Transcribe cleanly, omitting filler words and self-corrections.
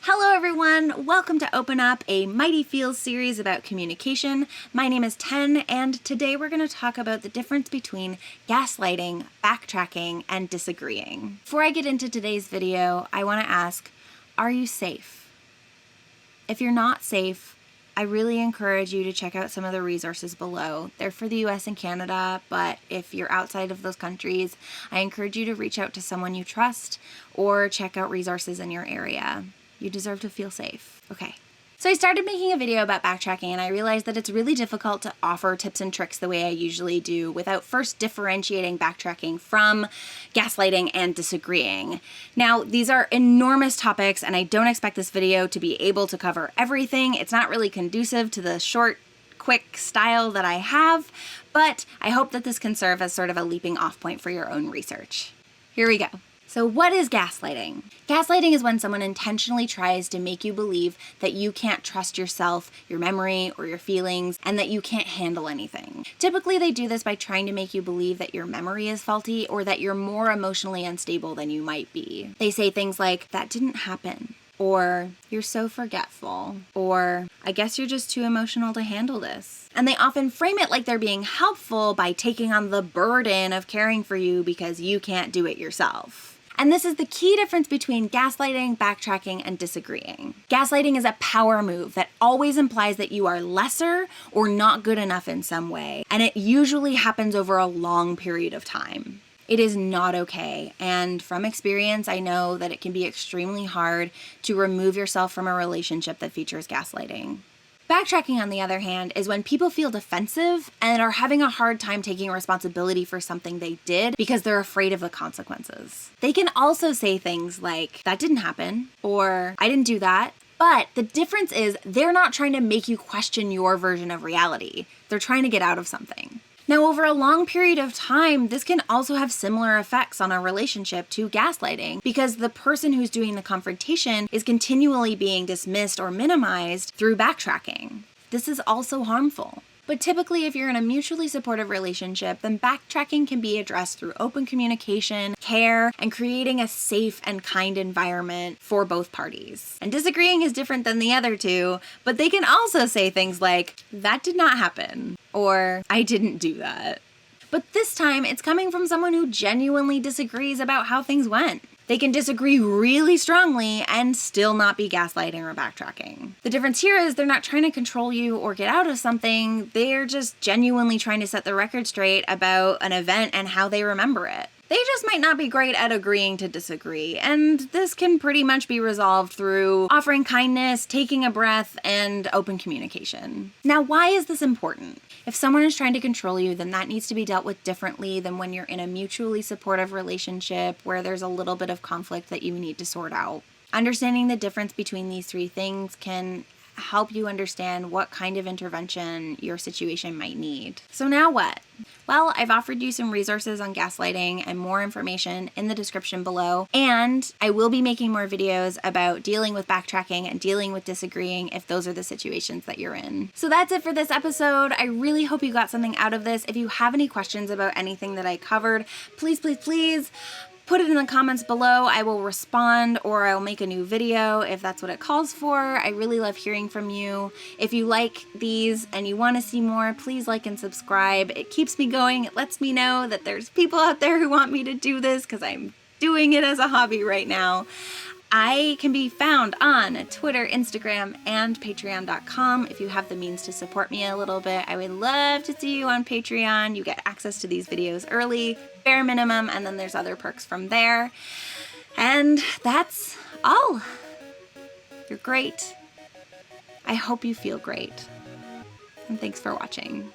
Hello everyone, welcome to Open Up, a Mighty Feels series about communication. My name is Ten, and today we're going to talk about the difference between gaslighting, backtracking, and disagreeing. Before I get into today's video, I want to ask, are you safe? If you're not safe, I really encourage you to check out some of the resources below. They're for the US and Canada, but if you're outside of those countries, I encourage you to reach out to someone you trust or check out resources in your area. You deserve to feel safe. Okay. So I started making a video about backtracking, and I realized that it's really difficult to offer tips and tricks the way I usually do without first differentiating backtracking from gaslighting and disagreeing. Now, these are enormous topics, and I don't expect this video to be able to cover everything. It's not really conducive to the short, quick style that I have, but I hope that this can serve as sort of a leaping off point for your own research. Here we go. So what is gaslighting? Gaslighting is when someone intentionally tries to make you believe that you can't trust yourself, your memory, or your feelings, and that you can't handle anything. Typically, they do this by trying to make you believe that your memory is faulty or that you're more emotionally unstable than you might be. They say things like, "That didn't happen," or "You're so forgetful," or "I guess you're just too emotional to handle this." And they often frame it like they're being helpful by taking on the burden of caring for you because you can't do it yourself. And this is the key difference between gaslighting, backtracking, and disagreeing. Gaslighting is a power move that always implies that you are lesser or not good enough in some way, and it usually happens over a long period of time. It is not okay, and from experience, I know that it can be extremely hard to remove yourself from a relationship that features gaslighting. Backtracking, on the other hand, is when people feel defensive and are having a hard time taking responsibility for something they did because they're afraid of the consequences. They can also say things like, "That didn't happen," or "I didn't do that." But the difference is they're not trying to make you question your version of reality. They're trying to get out of something. Now, over a long period of time, this can also have similar effects on a relationship to gaslighting because the person who's doing the confrontation is continually being dismissed or minimized through backtracking. This is also harmful. But typically, if you're in a mutually supportive relationship, then backtracking can be addressed through open communication, care, and creating a safe and kind environment for both parties. And disagreeing is different than the other two, but they can also say things like, "That did not happen," or "I didn't do that." But this time, it's coming from someone who genuinely disagrees about how things went. They can disagree really strongly and still not be gaslighting or backtracking. The difference here is they're not trying to control you or get out of something. They're just genuinely trying to set the record straight about an event and how they remember it. They just might not be great at agreeing to disagree, and this can pretty much be resolved through offering kindness, taking a breath, and open communication. Now, why is this important? If someone is trying to control you, then that needs to be dealt with differently than when you're in a mutually supportive relationship where there's a little bit of conflict that you need to sort out. Understanding the difference between these three things can help you understand what kind of intervention your situation might need. So now what? Well, I've offered you some resources on gaslighting and more information in the description below, and I will be making more videos about dealing with backtracking and dealing with disagreeing if those are the situations that you're in. So that's it for this episode. I really hope you got something out of this. If you have any questions about anything that I covered, please put it in the comments below. I will respond, or I'll make a new video if that's what it calls for. I really love hearing from you. If you like these and you want to see more, please like and subscribe. It keeps me going. It lets me know that there's people out there who want me to do this because I'm doing it as a hobby right now. I can be found on Twitter, Instagram, and Patreon.com. If you have the means to support me a little bit, I would love to see you on Patreon. You get access to these videos early, bare minimum, and then there's other perks from there. And that's all. You're great. I hope you feel great. And thanks for watching.